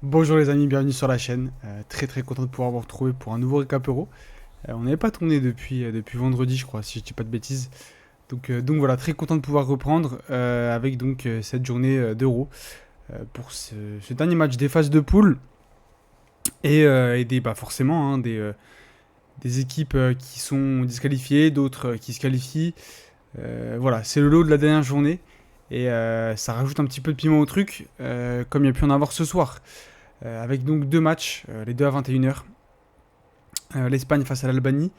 Bonjour les amis, bienvenue sur la chaîne. Très très content de pouvoir vous retrouver pour un nouveau récap euro. On n'avait pas tourné depuis vendredi, je crois, si je dis pas de bêtises. Donc voilà, très content de pouvoir reprendre avec cette journée d'euro pour ce dernier match des phases de poule et forcément des équipes qui sont disqualifiées, d'autres qui se qualifient. Voilà, c'est le lot de la dernière journée et ça rajoute un petit peu de piment au truc, comme il y a pu en avoir ce soir. Avec donc deux matchs, les deux à 21h. L'Espagne face à l'Albanie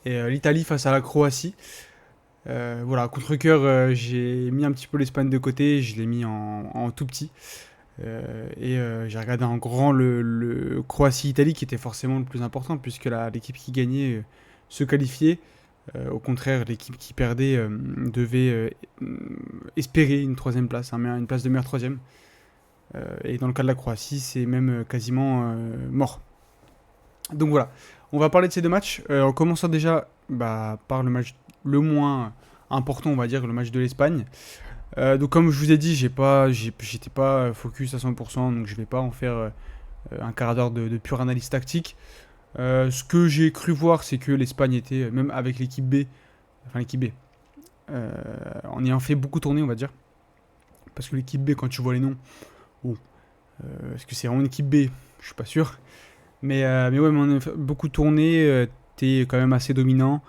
et l'Italie face à la Croatie. Voilà, contre-cœur, j'ai mis un petit peu l'Espagne de côté, je l'ai mis en tout petit. J'ai regardé en grand le Croatie-Italie qui était forcément le plus important puisque l'équipe qui gagnait se qualifiait. Au contraire, l'équipe qui perdait devait espérer une troisième place, une place de meilleur troisième. Et dans le cas de la Croatie, c'est même quasiment mort. Donc voilà, on va parler de ces deux matchs, en commençant déjà par le match le moins important, on va dire, le match de l'Espagne. Donc comme je vous ai dit, j'étais pas focus à 100%, donc je vais pas en faire un quart d'heure de pure analyse tactique. Ce que j'ai cru voir, c'est que l'Espagne était, même avec l'équipe B, enfin l'équipe B, en ayant fait beaucoup tourner, on va dire, parce que l'équipe B, quand tu vois les noms, bon, est-ce que c'est vraiment une équipe B? Je suis pas sûr. Mais ouais, mais on a beaucoup tourné, t'es quand même assez dominant.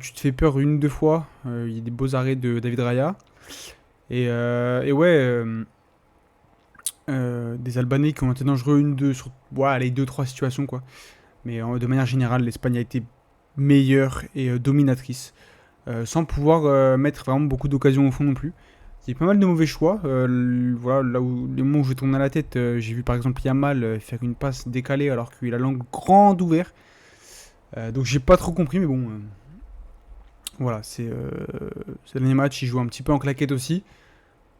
Tu te fais peur une ou deux fois. Il y a des beaux arrêts de David Raya. Et ouais, des Albanais qui ont été dangereux une, deux, sur ouais, les deux, trois situations, quoi. Mais de manière générale, l'Espagne a été meilleure et dominatrice. Sans pouvoir mettre vraiment beaucoup d'occasions au fond non plus. Il y a pas mal de mauvais choix. Voilà, là où les moments où je tourne à la tête, j'ai vu par exemple Yamal faire une passe décalée alors qu'il a la langue grande ouverte. Donc j'ai pas trop compris, mais bon. Voilà, c'est le dernier match, il joue un petit peu en claquette aussi.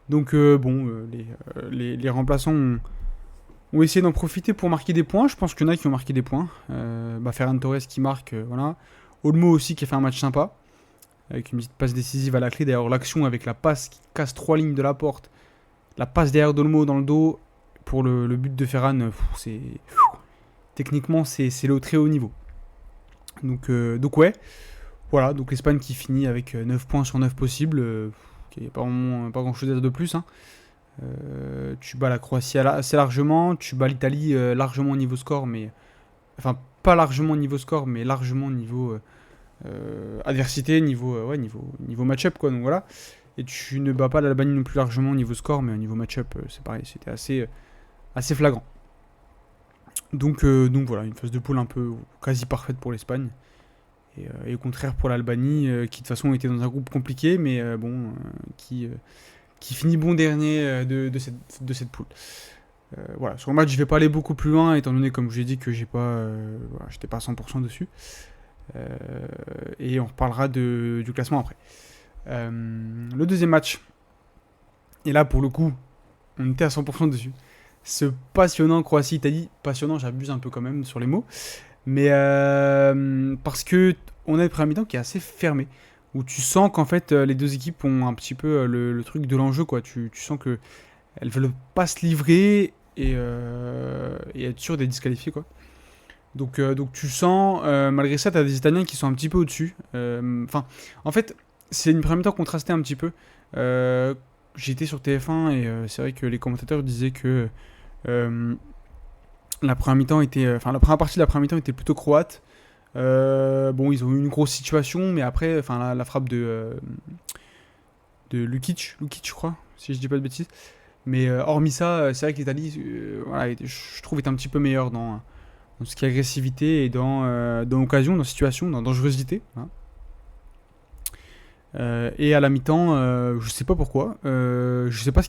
Donc les remplaçants ont essayé d'en profiter pour marquer des points. Je pense qu'il y en a qui ont marqué des points. Ferran Torres qui marque, voilà. Olmo aussi qui a fait un match sympa avec une petite passe décisive à la clé. D'ailleurs, l'action avec la passe qui casse trois lignes de la porte, la passe derrière d'Olmo dans le dos pour le but de Ferran, techniquement, c'est le très haut niveau. Donc ouais, voilà, donc l'Espagne qui finit avec 9 points sur 9 possibles, il n'y a pas grand chose à dire de plus. Hein. Tu bats la Croatie assez largement, tu bats l'Italie largement au niveau score, mais enfin pas largement au niveau score, mais largement au niveau adversité, niveau match-up, quoi. Donc voilà. Et tu ne bats pas l'Albanie non plus largement au niveau score, mais au niveau match-up, c'est pareil, c'était assez flagrant. Donc voilà, une phase de poule un peu quasi parfaite pour l'Espagne. Et au contraire pour l'Albanie, qui de toute façon était dans un groupe compliqué, mais qui finit bon dernier de cette poule. Voilà, sur le match, je vais pas aller beaucoup plus loin, étant donné, comme je l'ai dit, que j'étais pas à 100% dessus. Et on reparlera du classement après. Le deuxième match, et là pour le coup, on était à 100% dessus. Ce passionnant Croatie-Italie, passionnant, j'abuse un peu quand même sur les mots, mais parce que on a une première mi-temps qui est assez fermée, où tu sens qu'en fait les deux équipes ont un petit peu le truc de l'enjeu, quoi. Tu sens que elles veulent pas se livrer et être sûr d'être disqualifiées, quoi. Donc tu sens, malgré ça, tu as des Italiens qui sont un petit peu au-dessus. En fait, c'est une première mi-temps contrastée un petit peu. J'étais sur TF1 et c'est vrai que les commentateurs disaient que euh, la première partie de la première mi-temps était plutôt croate. Bon, ils ont eu une grosse situation, mais après, la frappe de Lukic, je crois, si je dis pas de bêtises. Mais hormis ça, c'est vrai que l'Italie, voilà, je trouve, est un petit peu meilleure dans ce qui est agressivité et dans occasion, dans situation, dans dangerosité. Hein. Et à la mi-temps, je sais pas pourquoi, je sais pas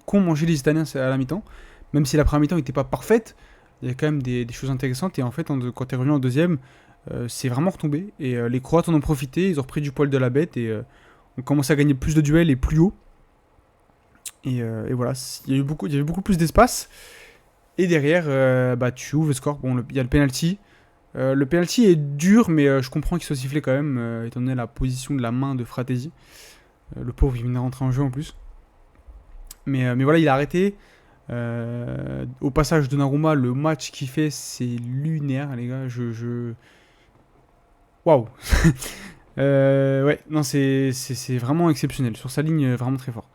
qu'ont mangé les Italiens à la mi-temps, même si la première mi-temps n'était pas parfaite, il y a quand même des choses intéressantes. Et en fait, quand tu es revenu en deuxième, c'est vraiment retombé. Et les Croates en ont profité, ils ont repris du poil de la bête et ont commencé à gagner plus de duels et plus haut. Et voilà, il y a eu beaucoup plus d'espace. Et derrière, tu ouvres le score. Bon, il y a le penalty. Le penalty est dur, mais je comprends qu'il soit sifflé quand même, étant donné la position de la main de Fratesi. Le pauvre, il venait de rentrer en jeu en plus. Mais voilà, il a arrêté. Au passage, Donnarumma, le match qu'il fait, c'est lunaire, les gars. Waouh! Ouais, non, c'est vraiment exceptionnel. Sur sa ligne, vraiment très fort.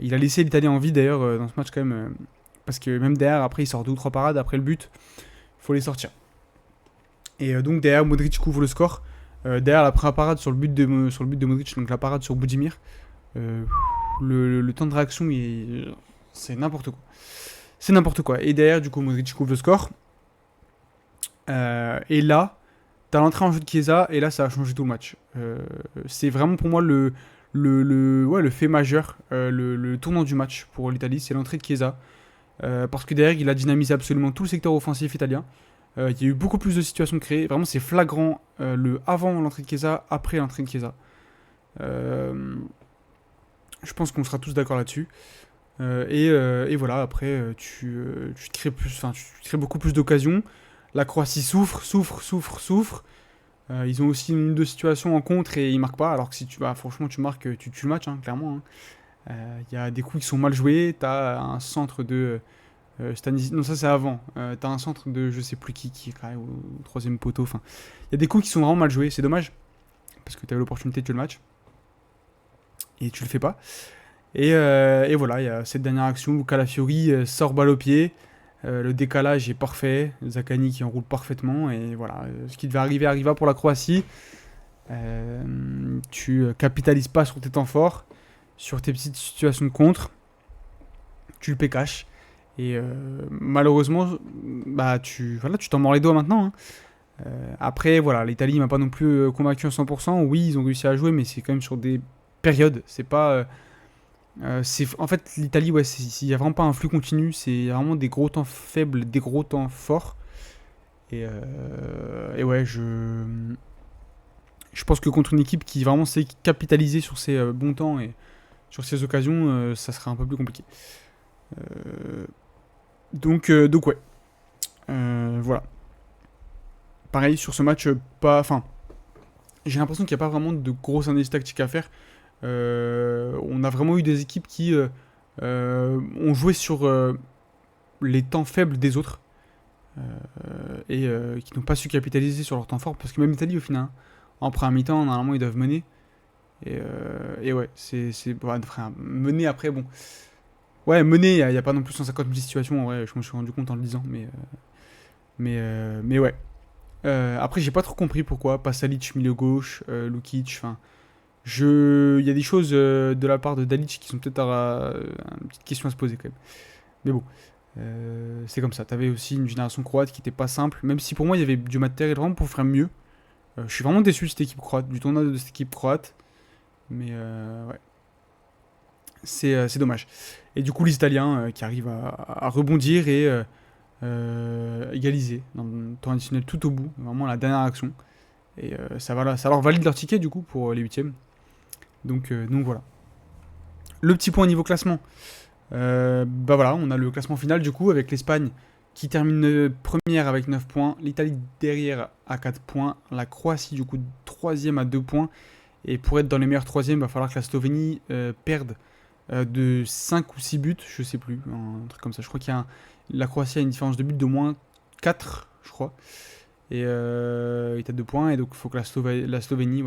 Il a laissé l'Italie en vie d'ailleurs dans ce match quand même. Parce que même derrière, après, il sort 2 ou 3 parades. Après le but, il faut les sortir. Et donc derrière, Modric couvre le score. Derrière la première parade sur le but de Modric, donc la parade sur Budimir. Euh, le temps de réaction, c'est n'importe quoi. C'est n'importe quoi. Et derrière, du coup, Modric couvre le score. Et là, t'as l'entrée en jeu de Chiesa, et là, ça a changé tout le match. C'est vraiment pour moi le fait majeur, le tournant du match pour l'Italie, c'est l'entrée de Chiesa. Parce que derrière, il a dynamisé absolument tout le secteur offensif italien. Il y a eu beaucoup plus de situations créées. Vraiment, c'est flagrant le avant l'entrée de Chiesa, après l'entrée de Chiesa. Je pense qu'on sera tous d'accord là-dessus. Et voilà, après, tu crées tu crées beaucoup plus d'occasions. La Croatie souffre. Ils ont aussi une ou deux situations en contre et ils marquent pas. Alors que si franchement, tu marques, tu tues le match, hein, clairement. Hein. Il y a des coups qui sont mal joués. T'as un centre de non, ça c'est avant. T'as un centre de je sais plus qui est quand même au troisième poteau. Enfin, il y a des coups qui sont vraiment mal joués. C'est dommage parce que t'avais l'opportunité de tuer le match et tu le fais pas. Et voilà, il y a cette dernière action où Calafiori sort balle au pied. Le décalage est parfait. Zaccagni qui enroule parfaitement. Et voilà, ce qui devait arriver arriva pour la Croatie. Tu capitalises pas sur tes temps forts, sur tes petites situations de contre. Tu le pécaches. Et malheureusement, tu t'en mords les doigts maintenant. Hein. Après, voilà, l'Italie m'a pas non plus convaincu à 100%. Oui, ils ont réussi à jouer, mais c'est quand même sur des périodes. C'est pas. En fait, l'Italie, ouais, il n'y a vraiment pas un flux continu. C'est vraiment des gros temps faibles, des gros temps forts. Et ouais, je pense que contre une équipe qui vraiment sait capitaliser sur ses bons temps et sur ses occasions, ça serait un peu plus compliqué. Donc ouais. Voilà. Pareil, sur ce match, enfin, j'ai l'impression qu'il n'y a pas vraiment de grosses analyses tactiques à faire. On a vraiment eu des équipes qui ont joué sur les temps faibles des autres et qui n'ont pas su capitaliser sur leur temps fort. Parce que même l'Italie, au final, hein, en première mi-temps, normalement, ils doivent mener. Et ouais, enfin, mener après, bon. Ouais, mener, il n'y a pas non plus 150 000 situations, en vrai, je me suis rendu compte en le disant, mais ouais. Après, j'ai pas trop compris pourquoi. Pasalic, milieu gauche, Lukic, enfin. Il y a des choses de la part de Dalic qui sont peut-être une petite question à se poser quand même. Mais bon, c'est comme ça. T'avais aussi une génération croate qui était pas simple, même si pour moi il y avait du matériel vraiment pour faire mieux. Je suis vraiment déçu de cette équipe croate, du tournoi de cette équipe croate. Mais ouais, c'est dommage. Et du coup, les Italiens qui arrivent à rebondir et égaliser dans le temps additionnel tout au bout, vraiment la dernière action. Et ça leur valide leur ticket du coup pour les huitièmes. Donc voilà. Le petit point niveau classement. Voilà, on a le classement final du coup avec l'Espagne qui termine première avec 9 points, l'Italie derrière à 4 points, la Croatie du coup troisième à 2 points. Et pour être dans les meilleurs troisièmes, il va falloir que la Slovénie perde de 5 ou 6 buts, je sais plus, un truc comme ça. Je crois la Croatie a une différence de but de moins 4, je crois. Et il est à 2 points, et donc il faut que la Slovénie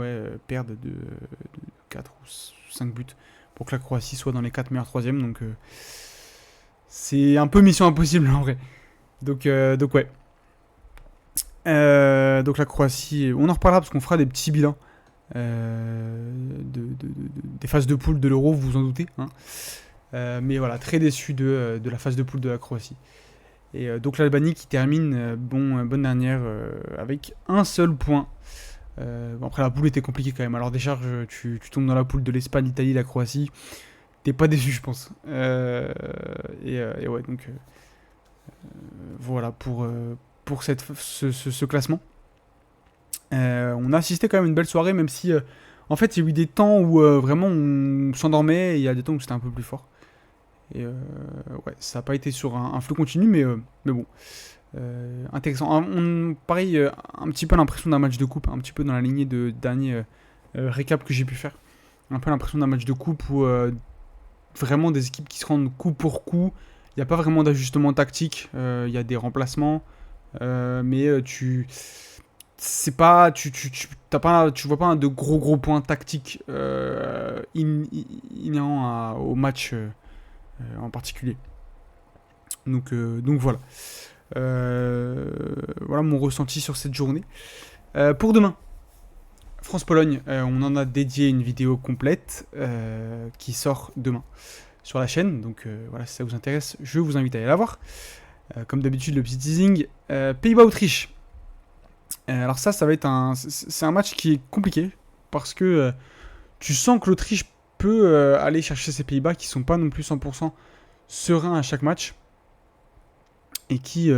perde de 4 ou 5 buts pour que la Croatie soit dans les 4 meilleurs troisièmes. Donc c'est un peu mission impossible en vrai. Donc ouais. Donc la Croatie, on en reparlera parce qu'on fera des petits bilans des phases de poule de l'Euro, vous vous en doutez. Hein. Mais voilà, très déçu de la phase de poule de la Croatie. Et donc l'Albanie qui termine bonne dernière avec un seul point. Après la poule était compliquée quand même. Alors déjà tu tombes dans la poule de l'Espagne, l'Italie, la Croatie. T'es pas déçu je pense. Et ouais donc voilà pour ce classement. On a assisté quand même à une belle soirée même si en fait il y a eu des temps où vraiment on s'endormait et il y a des temps où c'était un peu plus fort. Et ouais, ça n'a pas été sur un flou continu, mais bon. Intéressant. Pareil, un petit peu l'impression d'un match de coupe, un petit peu dans la lignée de dernier récap que j'ai pu faire. Un peu l'impression d'un match de coupe où vraiment des équipes qui se rendent coup pour coup, Il n'y a pas vraiment d'ajustement tactique. Il y a des remplacements. Mais c'est pas, tu vois pas de gros points tactiques inhérents au match en particulier. Donc voilà. Voilà mon ressenti sur cette journée. Pour demain, France-Pologne, on en a dédié une vidéo complète qui sort demain sur la chaîne. Donc voilà, si ça vous intéresse, je vous invite à aller la voir. Comme d'habitude, le petit teasing. Pays-Bas-Autriche. Alors ça va être c'est un match qui est compliqué parce que tu sens que l'Autriche peut aller chercher ces Pays-Bas qui sont pas non plus 100% sereins à chaque match et qui,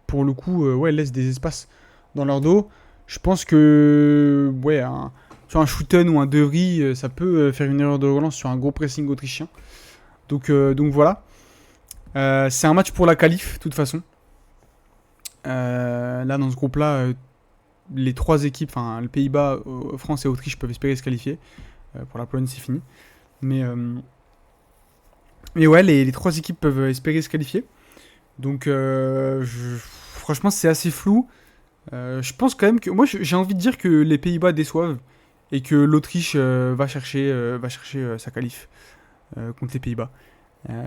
pour le coup, ouais, laissent des espaces dans leur dos. Je pense que ouais, sur un Schouten ou un De Vries, ça peut faire une erreur de relance sur un gros pressing autrichien. Donc voilà. C'est un match pour la qualif, de toute façon. Là, dans ce groupe-là, les trois équipes, enfin, les Pays-Bas, France et Autriche peuvent espérer se qualifier. Pour la Pologne, c'est fini. Mais ouais, les trois équipes peuvent espérer se qualifier. Donc, franchement, c'est assez flou. Je pense quand même que... Moi, j'ai envie de dire que les Pays-Bas déçoivent et que l'Autriche va chercher sa qualif contre les Pays-Bas.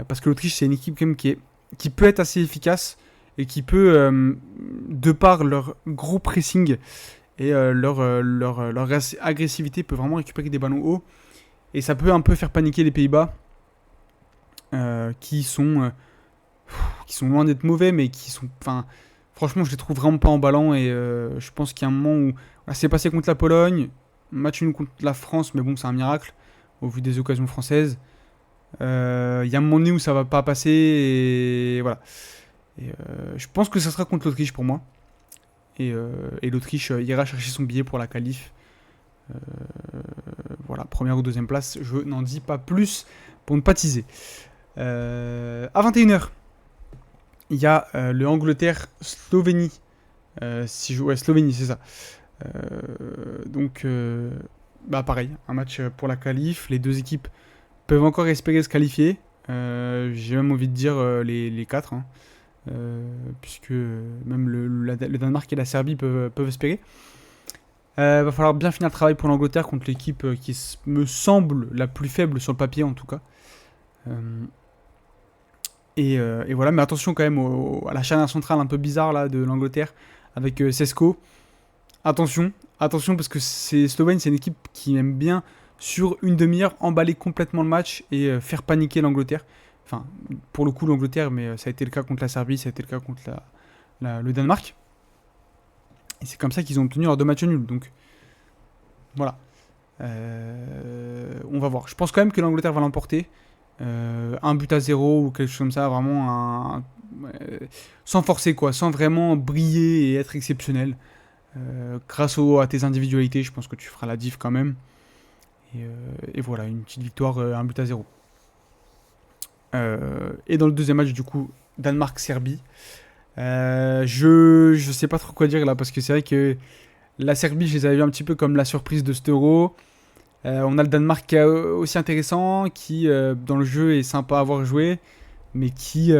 Parce que l'Autriche, c'est une équipe quand même qui peut être assez efficace et qui peut, de par leur gros pressing et leur agressivité, peut vraiment récupérer des ballons hauts. Et ça peut un peu faire paniquer les Pays-Bas qui sont loin d'être mauvais, mais qui sont... Enfin, franchement, je les trouve vraiment pas emballants et je pense qu'il y a un moment où... Voilà, c'est passé contre la Pologne, match nul contre la France, mais bon, c'est un miracle au vu des occasions françaises. Il y a un moment donné où ça va pas passer et voilà. Et je pense que ça sera contre l'Autriche pour moi. Et l'Autriche ira chercher son billet pour la qualif. Voilà, première ou deuxième place, je n'en dis pas plus pour ne pas teaser. À 21h, il y a le Angleterre-Slovénie. Slovénie, c'est ça. Donc, pareil, un match pour la qualif. Les deux équipes peuvent encore espérer se qualifier. J'ai même envie de dire les quatre. Hein. Puisque même le Danemark et la Serbie peuvent espérer. Va falloir bien finir le travail pour l'Angleterre contre l'équipe qui me semble la plus faible sur le papier en tout cas. Et voilà, mais attention quand même à la charnière centrale un peu bizarre là, de l'Angleterre avec Sesko. Attention parce que Slovène, c'est une équipe qui aime bien sur une demi-heure emballer complètement le match et faire paniquer l'Angleterre. Enfin, pour le coup l'Angleterre, mais ça a été le cas contre la Serbie, ça a été le cas contre le Danemark. Et c'est comme ça qu'ils ont obtenu leurs 2 matchs nuls. Donc voilà. On va voir. Je pense quand même que l'Angleterre va l'emporter. 1-0 ou quelque chose comme ça, vraiment sans forcer quoi, sans vraiment briller et être exceptionnel. Grâce à tes individualités, je pense que tu feras la diff quand même. Et voilà, une petite victoire, 1-0. Et dans le deuxième match, du coup, Danemark-Serbie. Je sais pas trop quoi dire là, parce que c'est vrai que la Serbie, je les avais vu un petit peu comme la surprise de cet Euro. On a le Danemark qui est aussi intéressant, qui dans le jeu est sympa à avoir joué, mais qui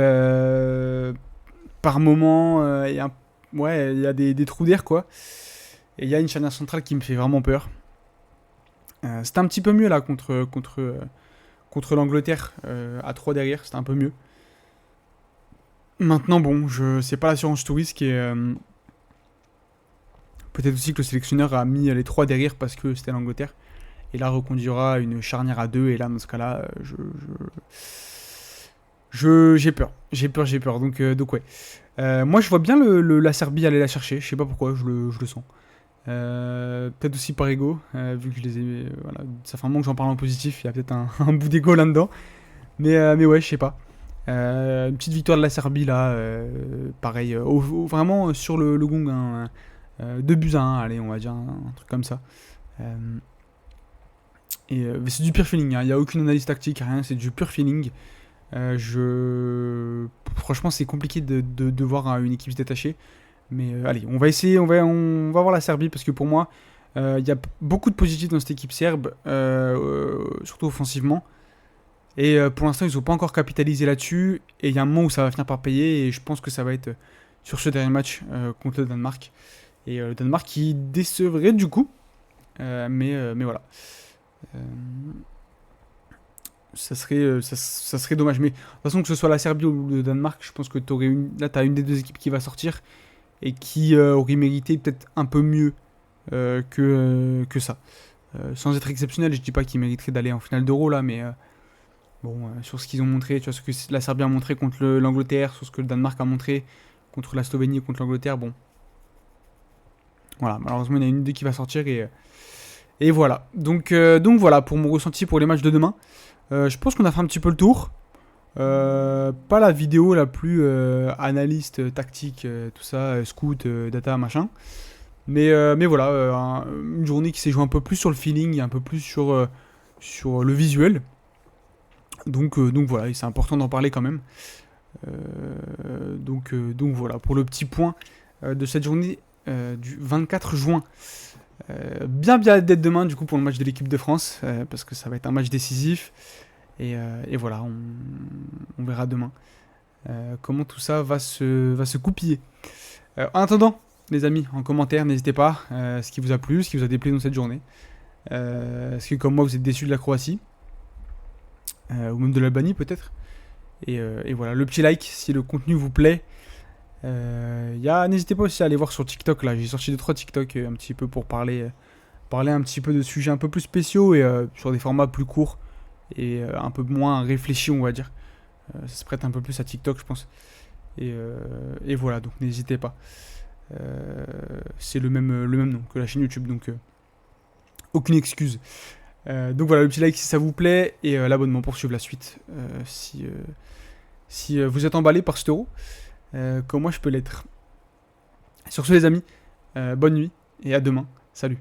par moment il y a des trous d'air quoi. Et il y a une charnière centrale qui me fait vraiment peur. C'était un petit peu mieux là contre l'Angleterre à 3 derrière, c'était un peu mieux. Maintenant bon, c'est pas l'assurance tout risque et peut-être aussi que le sélectionneur a mis les 3 derrière parce que c'était l'Angleterre. Et là, reconduira une charnière à 2. Et là, dans ce cas-là, j'ai peur. J'ai peur. Donc ouais. Moi, je vois bien la Serbie aller la chercher. Je sais pas pourquoi, je le sens. Peut-être aussi par ego, vu que je les ai... voilà, ça fait un moment que j'en parle en positif. Il y a peut-être un bout d'ego là-dedans. Mais ouais, je sais pas. Une petite victoire de la Serbie, là. Pareil, vraiment sur le gong. Hein, 2-1, allez, on va dire un truc comme ça. Et c'est du pur feeling, hein. Il n'y a aucune analyse tactique, rien, c'est du pur feeling. Franchement, c'est compliqué de voir une équipe se détacher. Mais allez, on va essayer, on va voir la Serbie, parce que pour moi, il y a beaucoup de positifs dans cette équipe serbe, surtout offensivement. Et pour l'instant, ils n'ont pas encore capitalisé là-dessus. Et il y a un moment où ça va finir par payer. Et je pense que ça va être sur ce dernier match contre le Danemark. Et le Danemark qui décevrait du coup. Mais voilà. Euh, ça serait dommage. Mais de toute façon, que ce soit la Serbie ou le Danemark, je pense que là, tu as une des deux équipes qui va sortir. Et qui aurait mérité peut-être un peu mieux que ça. Sans être exceptionnel, je dis pas qu'ils mériteraient d'aller en finale d'Euro là, mais bon, sur ce qu'ils ont montré, tu vois, ce que la Serbie a montré contre l'Angleterre, sur ce que le Danemark a montré contre la Slovénie et contre l'Angleterre, bon. Voilà, malheureusement, il y en a une des qui va sortir et voilà. Donc voilà pour mon ressenti pour les matchs de demain. Je pense qu'on a fait un petit peu le tour. Pas la vidéo la plus analyste, tactique, tout ça, scout, data, machin. Mais voilà, une journée qui s'est jouée un peu plus sur le feeling, un peu plus sur le visuel. Donc voilà, et c'est important d'en parler quand même. Donc voilà, pour le petit point de cette journée du 24 juin. Bien d'être demain du coup pour le match de l'équipe de France, parce que ça va être un match décisif. Et voilà, on verra demain comment tout ça va se goupiller. En attendant, les amis, en commentaire, n'hésitez pas ce qui vous a plu, ce qui vous a déplu dans cette journée. Est-ce que comme moi vous êtes déçus de la Croatie ou même de l'Albanie peut-être. Et voilà, le petit like si le contenu vous plaît. N'hésitez pas aussi à aller voir sur TikTok là, j'ai sorti 2-3 TikTok un petit peu pour parler un petit peu de sujets un peu plus spéciaux et sur des formats plus courts et un peu moins réfléchis on va dire. Ça se prête un peu plus à TikTok je pense. Et voilà, donc n'hésitez pas. C'est le même nom que la chaîne YouTube, donc aucune excuse. Donc voilà, le petit like si ça vous plaît et l'abonnement pour suivre la suite si vous êtes emballé par cet euro, comme moi je peux l'être. Sur ce les amis, bonne nuit et à demain. Salut.